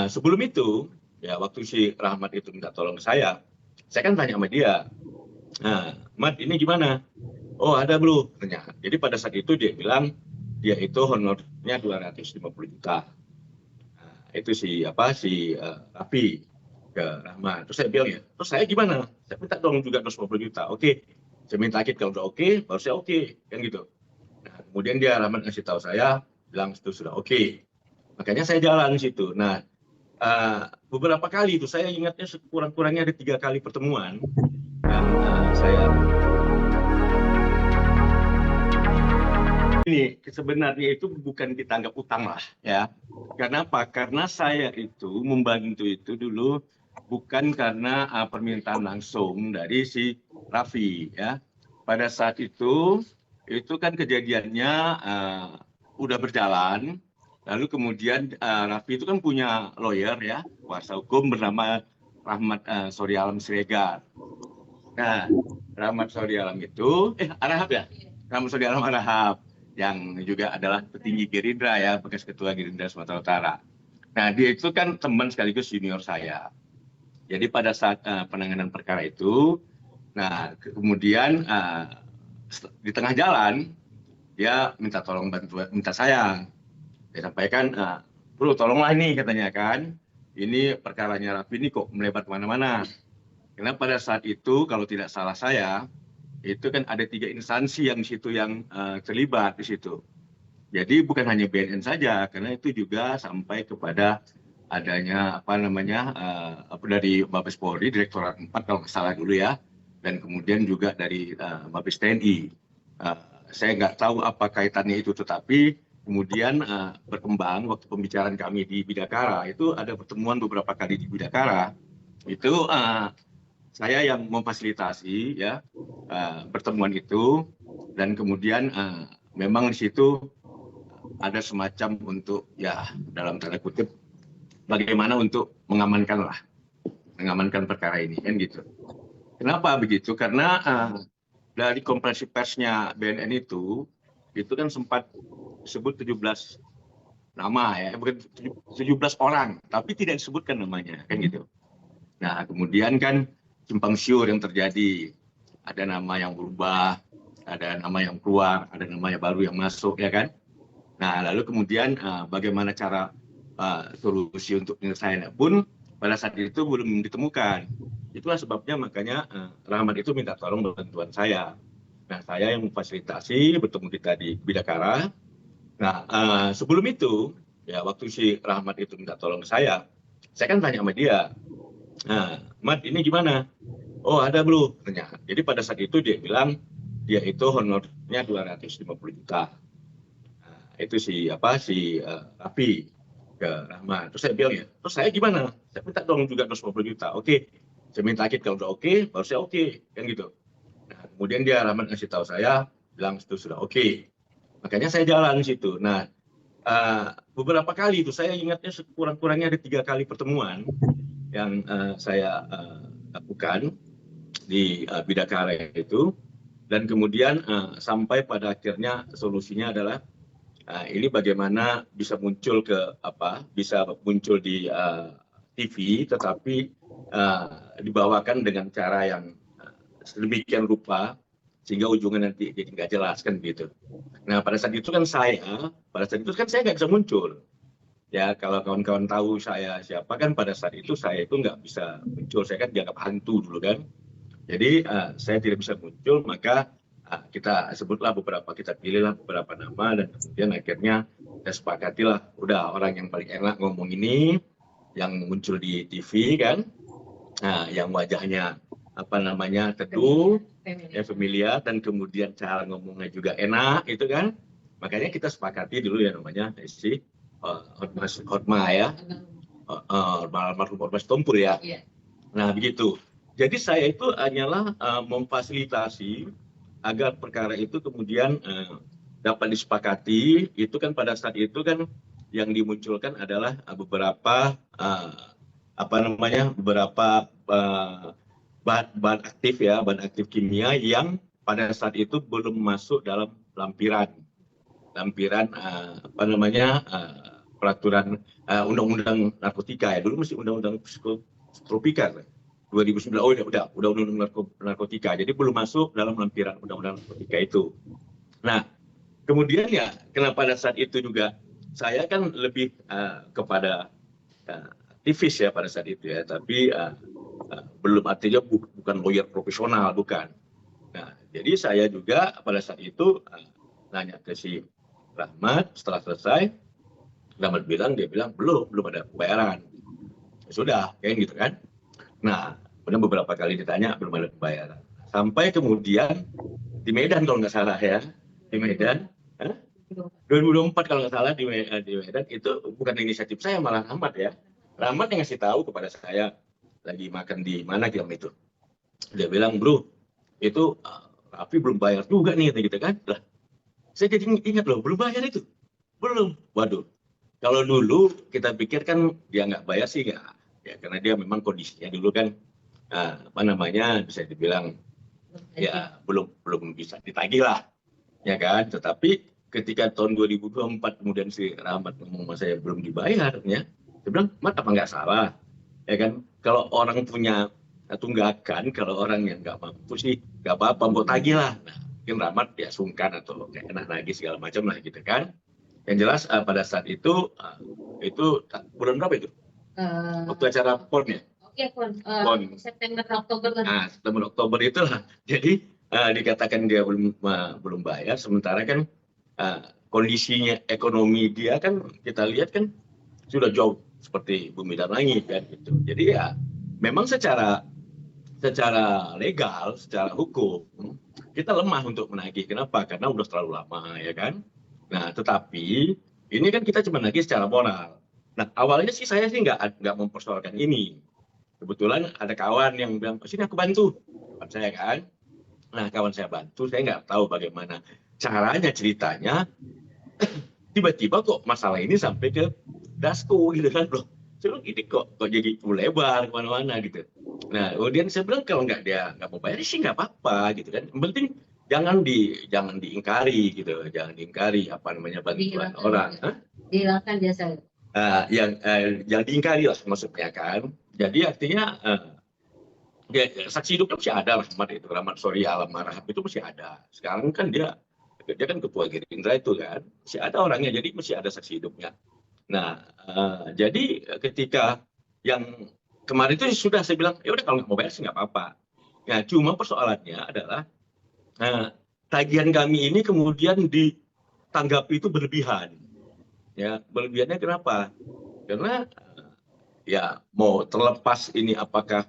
Sebelum itu, ya waktu si Rahmat itu minta tolong ke saya kan tanya sama dia, nah, Mat ini gimana? Oh ada bro, katanya. Jadi pada saat itu dia bilang dia itu honornya 250 juta. Nah, itu si Raffi ke Rahmat. Terus saya bilang ya, terus saya gimana? Saya minta dong juga 250 juta. Oke, saya minta kalau udah oke, baru saya oke, kan gitu. Nah, kemudian dia Rahmat ngasih tahu saya, bilang itu sudah oke. Makanya saya jalan di situ. Nah, beberapa kali itu saya ingatnya sekurang-kurangnya ada 3 kali pertemuan yang saya ini sebenarnya itu bukan ditanggap utang lah ya. Karena apa? Karena saya itu membantu itu dulu bukan karena permintaan langsung dari si Raffi ya. Pada saat itu kan kejadiannya udah berjalan. Lalu kemudian Raffi itu kan punya lawyer ya, kuasa hukum bernama Rahmat Sori Alam Siregar. Nah, Rahmat Sori Alam itu, Arahab ya? Rahmat Sori Alam Arahab, yang juga adalah petinggi Gerindra ya, bekas ketua Gerindra Sumatera Utara. Nah, dia itu kan teman sekaligus junior saya. Jadi pada saat penanganan perkara itu, nah kemudian di tengah jalan, dia minta tolong bantuan, minta saya. Dia sampaikan, bro tolonglah ini katanya kan, ini perkaranya Raffi ini kok melebar kemana-mana. Karena pada saat itu kalau tidak salah saya, itu kan ada 3 instansi yang di situ yang terlibat di situ. Jadi bukan hanya BNN saja, karena itu juga sampai kepada adanya dari Mabes Polri, Direktorat 4 kalau nggak salah dulu ya, dan kemudian juga dari Mabes TNI. Saya nggak tahu apa kaitannya itu, tetapi kemudian berkembang waktu pembicaraan kami di Bidakara itu ada pertemuan beberapa kali di Bidakara itu saya yang memfasilitasi ya pertemuan itu, dan kemudian memang di situ ada semacam untuk ya dalam tanda kutip bagaimana untuk mengamankan perkara ini kan gitu. Kenapa begitu? Karena dari konferensi persnya BNN itu kan sempat disebut 17 nama ya, bukan 17 orang, tapi tidak disebutkan namanya kan gitu. Nah, kemudian kan simpang siur yang terjadi, ada nama yang berubah, ada nama yang keluar, ada nama yang baru yang masuk ya kan. Nah, lalu kemudian bagaimana cara solusi untuk penyelesaiannya pun pada saat itu belum ditemukan. Itulah sebabnya makanya Rahmat itu minta tolong bantuan saya. Nah, saya yang memfasilitasi bertemu kita di Bidakara. Nah, sebelum itu, ya waktu si Rahmat itu minta tolong ke saya kan tanya sama dia, nah, Mat ini gimana? Oh ada bro, katanya. Jadi pada saat itu dia bilang dia itu honornya 250 juta. Nah, itu si Raffi ke Rahmat. Terus saya bilang ya, terus saya gimana? Saya minta dong juga 250 juta. Oke, saya minta kalau udah oke, baru saya oke, kan gitu. Nah, kemudian dia Rahmat ngasih tahu saya, bilang itu sudah oke. Makanya saya jalan di situ. Nah, beberapa kali itu saya ingatnya sekurang-kurangnya ada 3 kali pertemuan yang saya lakukan di Bidakara itu, dan kemudian sampai pada akhirnya solusinya adalah ini bagaimana bisa muncul di TV, tetapi dibawakan dengan cara yang sedemikian rupa sehingga ujungnya nanti jadi nggak jelas kan gitu. Nah pada saat itu kan saya nggak bisa muncul. Ya kalau kawan-kawan tahu saya siapa kan pada saat itu saya itu nggak bisa muncul, saya kan dianggap hantu dulu kan. Jadi saya tidak bisa muncul, maka kita sebutlah kita pilihlah beberapa nama, dan kemudian akhirnya kita sepakatilah udah orang yang paling enak ngomong ini yang muncul di TV kan, yang wajahnya teduh, ya familiar, dan kemudian cara ngomongnya juga enak itu kan. Makanya kita sepakati dulu ya namanya si Hotma ya, almarhum Ormas Tumpul ya. Nah begitu. Jadi saya itu hanyalah memfasilitasi agar perkara itu kemudian dapat disepakati. Itu kan pada saat itu kan yang dimunculkan adalah beberapa bahan aktif kimia yang pada saat itu belum masuk dalam lampiran peraturan undang-undang narkotika ya, dulu masih undang-undang psikotropika 2009. Oh udah undang-undang narkotika, jadi belum masuk dalam lampiran undang-undang narkotika itu. Nah kemudian ya kenapa pada saat itu juga saya kan lebih kepada aktivis ya pada saat itu ya, tapi belum, artinya bukan lawyer profesional, bukan. Nah jadi saya juga pada saat itu nanya ke si Rahmat, setelah selesai Rahmat bilang, dia bilang belum ada pembayaran. Ya sudah kayak gitu kan. Nah kemudian beberapa kali ditanya belum ada pembayaran, sampai kemudian di Medan kalau nggak salah ya, di Medan 2024 kalau nggak salah, di Medan itu bukan inisiatif saya, malah Rahmat ya. Rahmat yang ngasih tahu kepada saya, lagi makan di mana gitu itu. Dia bilang, bro, itu Raffi belum bayar juga nih, gitu kan. Lah, saya jadi ingat loh, belum bayar itu. Belum. Waduh, kalau dulu kita pikir kan dia nggak bayar sih, nggak. Ya, karena dia memang kondisinya dulu kan, apa namanya, bisa dibilang, ya belum bisa ditagih lah. Ya kan, tetapi ketika tahun 2024 kemudian si Rahmat ngomong sama saya belum dibayar, ya, saya bilang, Mat apa nggak salah, ya kan? Kalau orang punya tunggakan, kalau orang yang nggak mampu sih nggak apa-apa, mau tagih lah. Nah, mungkin Rahmat ya sungkan atau nggak enak lagi segala macam lah gitu kan. Yang jelas pada saat itu bulan berapa itu? Waktu acara PON ya? Oke, PON. September Oktober kan? Nah, September Oktober itulah. Jadi dikatakan dia belum bayar, sementara kan kondisinya ekonomi dia kan kita lihat kan sudah jauh seperti bumi dan langit kan gitu. Jadi ya memang secara legal, secara hukum kita lemah untuk menagih. Kenapa? Karena udah terlalu lama ya kan. Nah tetapi ini kan kita cuma nagih secara moral. Nah awalnya sih saya sih nggak mempersoalkan ini. Kebetulan ada kawan yang bilang, sini aku bantu, kawan saya kan. Nah kawan saya bantu, saya nggak tahu bagaimana caranya ceritanya. Tiba-tiba kok masalah ini sampai ke Dasko gitu kan, loh. Saya bilang ini kok jadi lebar kemana-mana gitu. Nah kemudian saya bilang kalau dia nggak mau bayar sih nggak apa-apa gitu kan. Yang penting jangan diingkari gitu, jangan diingkari apa namanya bantuan orang. Dihilangkan biasa. Yang diingkari lah maksudnya kan. Jadi artinya saksi hidupnya masih ada, Rahmat Sorry Alam Marhab itu masih ada. Sekarang kan dia kan ketua Gerindra itu kan, masih ada orangnya, jadi masih ada saksi hidupnya. Nah jadi ketika yang kemarin itu sudah saya bilang ya udah kalau nggak mau bayar sih nggak apa-apa. Nah cuma persoalannya adalah tagihan kami ini kemudian ditanggapi itu berlebihan. Ya berlebihannya kenapa? Karena ya mau terlepas ini apakah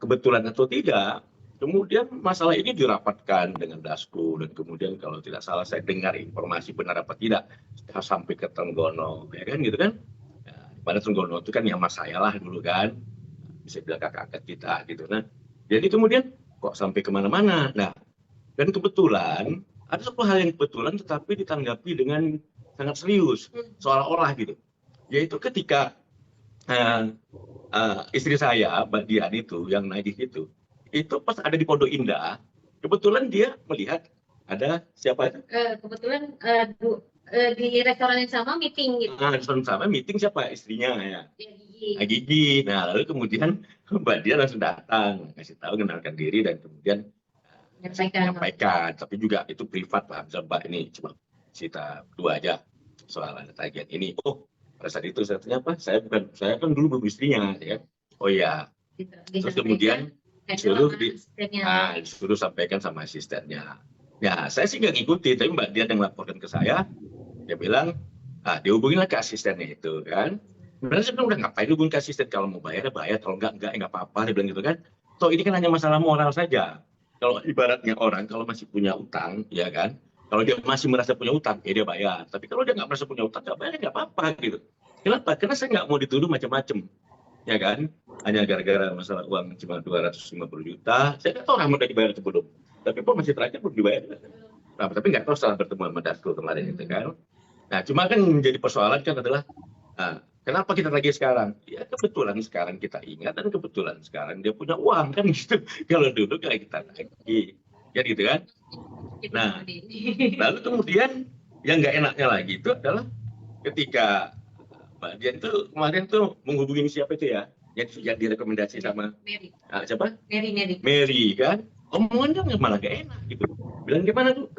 kebetulan atau tidak, kemudian masalah ini dirapatkan dengan Dasko dan kemudian kalau tidak salah saya dengar informasi benar apa tidak sampai ke Trenggono, ya kan gitu kan? Pada Trenggono itu kan yang mas saya lah dulu kan, bisa bilang kakak kita gitu. Nah, jadi kemudian kok sampai kemana-mana. Nah, dan kebetulan ada satu hal yang kebetulan tetapi ditanggapi dengan sangat serius, seolah-olah gitu. Yaitu ketika istri saya, Mbak Dian itu, yang nagih itu pas ada di Pondok Indah, kebetulan dia melihat ada siapa itu? Kebetulan di restoran yang sama meeting gitu. Restoran sama meeting siapa? Istrinya ya. Gigi. Nah lalu kemudian Mbak Dian langsung datang, kasih tahu, kenalkan diri dan kemudian menyampaikan. Tapi juga itu privat Pak, Mbak ini cuma cerita berdua aja soal ada tagihan ini. Oh pada saat itu saya tanya apa? Saya kan dulu belum istrinya, ya. Oh ya. Terus kemudian disuruh sampaikan sama asistennya. Ya, saya sih nggak ngikutin, tapi Mbak Dian yang laporkan ke saya, dia bilang, dihubungilah ke asistennya itu kan. Sebenarnya saya bilang udah ngapain hubungin ke asisten, kalau mau bayar, kalau enggak apa-apa, dia bilang gitu kan. Toh ini kan hanya masalah moral saja. Kalau ibaratnya orang kalau masih punya utang, ya kan. Kalau dia masih merasa punya utang, ya dia bayar. Tapi kalau dia nggak merasa punya utang, nggak bayar, nggak apa-apa gitu. Kenapa? Karena saya nggak mau dituduh macam-macam, ya kan? Hanya gara-gara masalah uang cuma 250 juta. Saya nggak tahu Rahmat udah dibayar atau belum. Tapi kok masih terakhir belum dibayar. Nah, tapi nggak tahu setelah bertemu sama Dasko kemarin itu kan. Nah, cuma kan menjadi persoalan kan adalah kenapa kita lagi sekarang? Ya kebetulan sekarang kita ingat dan kebetulan sekarang dia punya uang kan gitu. Kalau dulu kayak kita lagi. Ya gitu kan. Nah, lalu kemudian yang nggak enaknya lagi itu adalah ketika Mbak Dian tuh kemarin tuh menghubungi siapa itu ya? Yang direkomendasi sama Mary. siapa? Mary. Mary kan? Omongannya malah gak enak gitu. Bilang gimana tuh?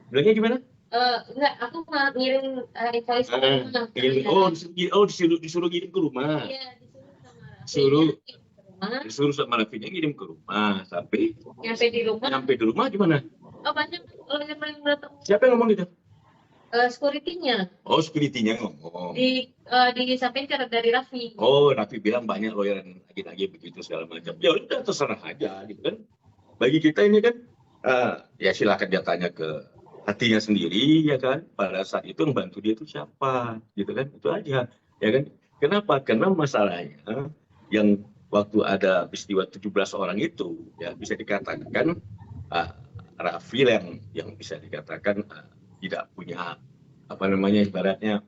Bilangnya gimana? Enggak, aku malah ngirim voice ke rumah. Disuruh ngirim ke rumah. Iya, disuruh sama Raffi. Disuruh sama Raffinya ngirim ke rumah. Tapi nyampe di rumah gimana? Oh, banyak yang paling datang. Siapa yang ngomong gitu? Security-nya. Oh, security-nya ngomong. Disampaikan dari Raffi. Oh, Raffi bilang banyak lawyer yang lagi begitu segala macam. Ya udah terserah aja gitu kan. Bagi kita ini kan ya silakan dia tanya ke hatinya sendiri ya kan. Pada saat itu yang bantu dia itu siapa gitu kan. Itu aja ya kan. Kenapa? Karena masalahnya yang waktu ada peristiwa 17 orang itu ya bisa dikatakan Raffi yang bisa dikatakan tidak punya apa namanya ibaratnya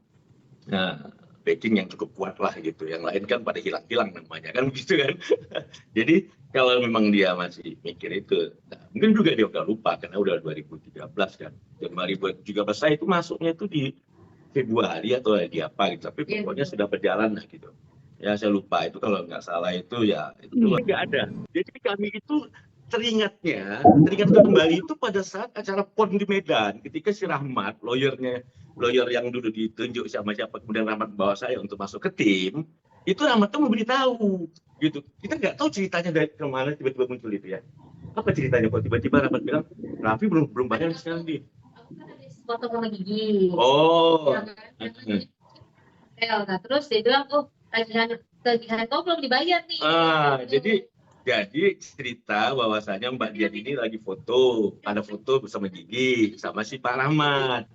backing yang cukup kuat lah gitu. Yang lain kan pada hilang-hilang namanya kan begitu kan. Jadi kalau memang dia masih mikir itu, mungkin juga dia udah lupa karena udah 2013 kan. 2013 saya itu masuknya itu di Februari atau di apa gitu. Tapi pokoknya sudah berjalan lah gitu. Ya saya lupa itu kalau nggak salah itu ya itu nggak ada. Jadi kami itu teringat kembali itu pada saat acara PON di Medan ketika si Rahmat lawyer yang dulu ditunjuk sama siapa kemudian Rahmat bawa saya untuk masuk ke tim itu Rahmat tuh memberitahu gitu kita nggak tahu ceritanya dari kemana tiba-tiba muncul itu ya apa ceritanya kok tiba-tiba Rahmat bilang Raffi belum bayar sekarang di foto sama Gigi nah terus dia bilang tagihan kau belum dibayar nih Jadi cerita bahwasanya Mbak Dian ini lagi ada foto bersama Gigi sama si Pak Rahmat.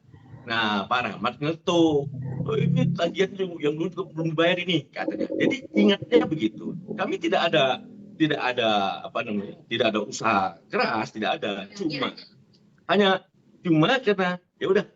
Nah Pak Rahmat ngetuk, ini tagihan yang dulu belum dibayar ini katanya. Jadi ingatnya begitu. Kami tidak ada tidak ada usaha keras, tidak ada. Hanya karena ya udah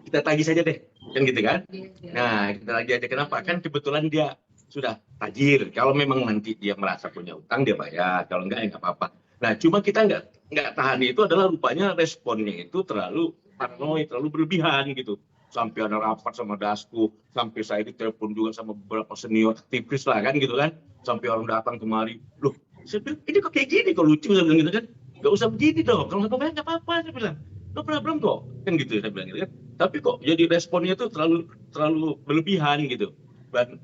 kita tagih saja deh, kan gitu kan? Nah kita tagih aja kenapa? Kan kebetulan dia sudah tajir. Kalau memang nanti dia merasa punya utang dia bayar. Kalau enggak ya nggak apa-apa. Nah cuma kita nggak tahan itu adalah rupanya responnya itu terlalu paranoid, terlalu berlebihan gitu. Sampai ada rapat sama Dasko, sampai saya ditelepon juga sama beberapa senior aktivis lah kan gitu kan. Sampai orang datang kemari, loh saya bilang ini kok kayak gini, kok lucu saya bilang gitu kan. Nggak usah begini dong, kalau nggak bayar nggak apa-apa saya bilang. No problem kok, kan gitu saya bilang gitu kan. Tapi kok jadi responnya itu terlalu berlebihan gitu.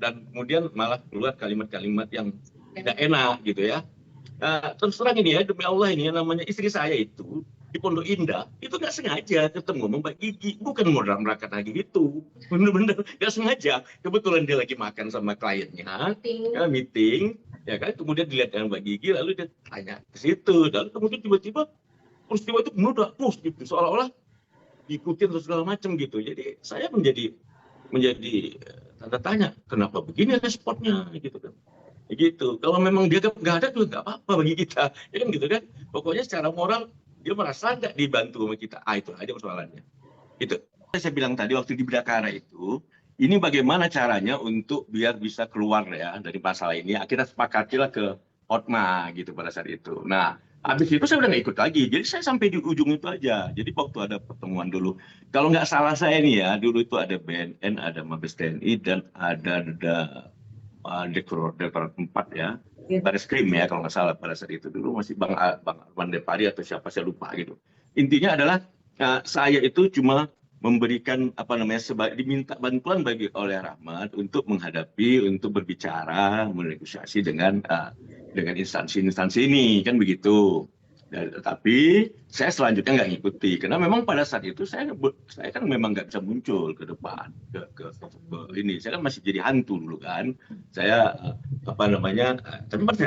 Dan kemudian malah keluar kalimat-kalimat yang tidak enak gitu ya. Terus terang ini ya demi Allah ini namanya istri saya itu di Pondok Indah itu nggak sengaja ketemu sama Mbak Gigi, bukan mau dalam rangka lagi itu, bener-bener nggak sengaja. Kebetulan dia lagi makan sama kliennya, meeting, ya kan. Kemudian dilihat dengan Mbak Gigi, lalu dia tanya ke situ, dan kemudian tiba-tiba peristiwa itu meledak terus gitu, seolah-olah diikutin terus segala macam gitu. Jadi saya menjadi tanda tanya kenapa begini responnya gitu kan gitu. Kalau memang dia nggak ada juga nggak apa-apa bagi kita ya kan gitu kan. Pokoknya secara moral dia merasa nggak dibantu sama kita, itu aja persoalannya itu. Saya bilang tadi waktu di Bidakara itu ini bagaimana caranya untuk biar bisa keluar ya dari masalah ini. Kita sepakatilah ke Hotma gitu pada saat itu. Nah habis itu saya udah nggak ikut lagi, jadi saya sampai di ujung itu aja. Jadi waktu ada pertemuan dulu, kalau nggak salah saya nih ya, dulu itu ada BNN, ada Mabes TNI, dan ada Direktorat 4 ya, Bareskrim ya kalau nggak salah pada saat itu. Dulu masih Bang Arman Depari atau siapa saya lupa gitu. Intinya adalah saya itu cuma memberikan diminta bantuan oleh Rahmat untuk berbicara, menegosiasi dengan instansi ini kan begitu. Tapi saya selanjutnya nggak ngikuti karena memang pada saat itu saya kan memang nggak bisa muncul ke depan ke ini. Saya kan masih jadi hantu dulu kan. Saya tapi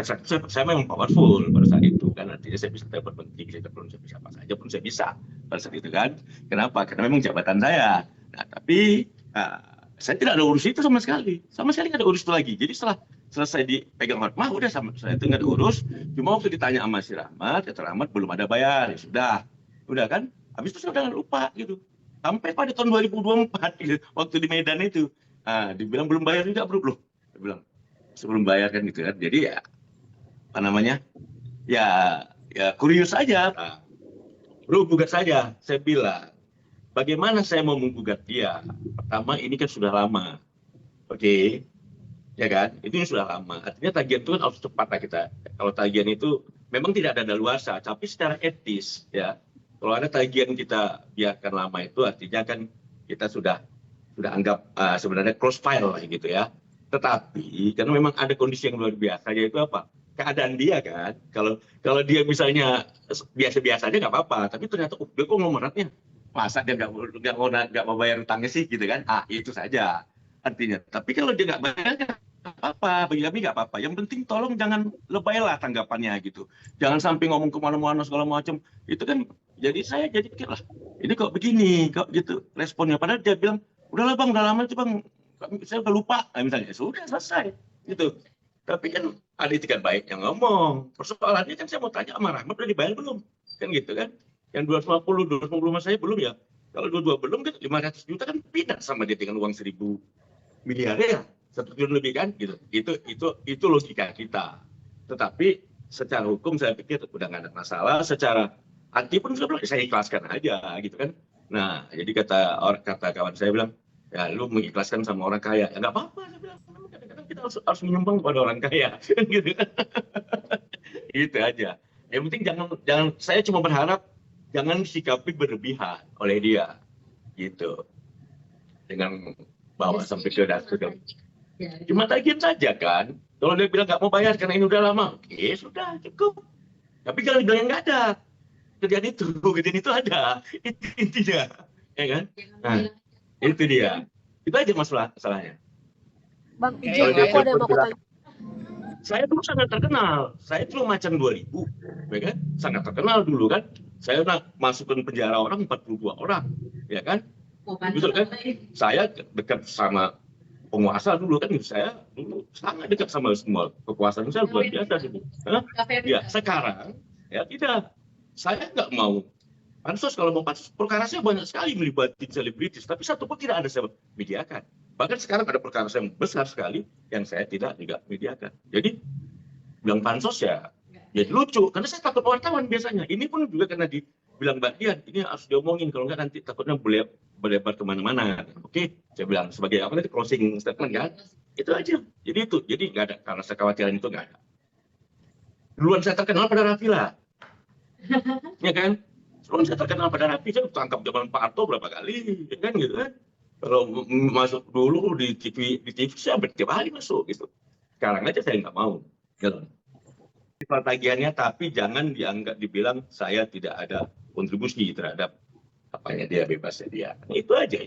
saya memang powerful pada saat itu kan. Artinya saya bisa telepon menteri, saya telepon siapa saja pun saya bisa pada saat itu kan. Kenapa? Karena memang jabatan saya. Nah tapi saya tidak ada urus itu sama sekali nggak ada urus itu lagi. Jadi setelah selesai dipegang Hotma, udah sama saya itu nggak ada urus. Cuma waktu ditanya sama si Rahmat, kata Rahmat belum ada bayar, ya udah kan. Habis itu saya udah lupa gitu. Sampai pada tahun 2024 gitu, waktu di Medan itu, dibilang belum bayar juga bro, dia bilang sebelum bayar kan gitu kan. Jadi ya ya kurius aja, bro gugat saja, saya bilang bagaimana saya mau menggugat dia? Pertama, ini kan sudah lama. Oke. Ya kan? Itu yang sudah lama. Artinya tagihan itu kan harus cepat lah kita. Kalau tagihan itu memang tidak ada daluarsa, tapi secara etis ya. Kalau ada tagihan kita biarkan lama itu artinya kan kita sudah anggap sebenarnya close file lah gitu ya. Tetapi karena memang ada kondisi yang luar biasa, yaitu apa? Keadaan dia kan. Kalau dia misalnya biasa-biasa aja nggak apa-apa, tapi ternyata dia kok nomornya masa dia nggak mau bayar utangnya sih gitu kan? Itu saja artinya. Tapi kalau dia nggak bayar nggak apa-apa, bagi kami nggak apa-apa. Yang penting tolong jangan lebay lah tanggapannya gitu. Jangan sampai ngomong kemana-mana segala macam. Itu kan jadi saya jadi pikir lah, ini kok begini, kok gitu responnya. Padahal dia bilang, udahlah bang, udah lama itu bang, saya udah lupa. Misalnya, sudah selesai gitu. Tapi kan ada itikat baik yang ngomong. Persoalannya kan saya mau tanya sama Rahmat, udah dibayar belum? Kan gitu kan. Yang 250 sama saya belum ya. Kalau 22 belum kan 500 juta kan pindah sama dia dengan uang 1.000 miliar ya. 1 triliun lebih kan gitu. Itu logika kita. Tetapi secara hukum saya pikir udah nggak ada masalah. Secara hati pun saya ikhlaskan aja gitu kan. Nah, jadi kata kawan saya bilang, ya lu mengikhlaskan sama orang kaya. Ya nggak apa-apa, saya bilang. Kadang-kadang kita harus menyumbang kepada orang kaya. Gitu kan. Itu aja. Yang penting jangan saya cuma berharap jangan sikapi berlebihan oleh dia. Gitu. Dengan bawa sampai ke dasar. Cuma tagihan saja kan. Kalau dia bilang nggak mau bayar karena ini udah lama, oke sudah cukup. Tapi kalau bilang nggak ada, kejadian itu ada. Itu intinya, ya kan? Nah, itu dia. Itu aja masalahnya. Bang, izin aku ada yang mau tanya. Saya dulu sangat terkenal. Saya dulu macan 2000, ya kan? Sangat terkenal dulu kan. Saya udah masukin penjara orang 42 orang, ya kan? Betul kan? Saya dekat sama penguasa dulu kan, saya dulu sangat dekat sama semua kekuasaan, saya luar biasa dulu. Ya sekarang ya tidak, saya nggak mau pansus. Kalau mau pansus, perkara saya banyak sekali melibatkan selebritis, tapi satu pun tidak ada saya mediakan. Bahkan sekarang ada perkara saya besar sekali yang saya tidak juga mediakan. Jadi bilang pansus ya jadi lucu, karena saya takut wartawan biasanya. Ini pun juga karena dibilang Mbak Dian, ini harus diomongin, kalau nggak nanti takutnya berlebar kemana-mana. Oke, saya bilang sebagai apa tadi closing statement kan, itu aja. Jadi nggak ada, karena kekhawatiran itu nggak ada. Duluan saya terkenal pada Raffi lah, ya kan? Duluan saya terkenal pada Raffi, saya tangkap zaman Pak Harto berapa kali, ya kan gitu kan? Kalau masuk dulu di TV saya bertiap hari masuk gitu. Sekarang aja saya nggak mau. Gitu. Tagihannya, tapi jangan dibilang saya tidak ada kontribusi terhadap apanya dia, bebasnya dia. Itu aja.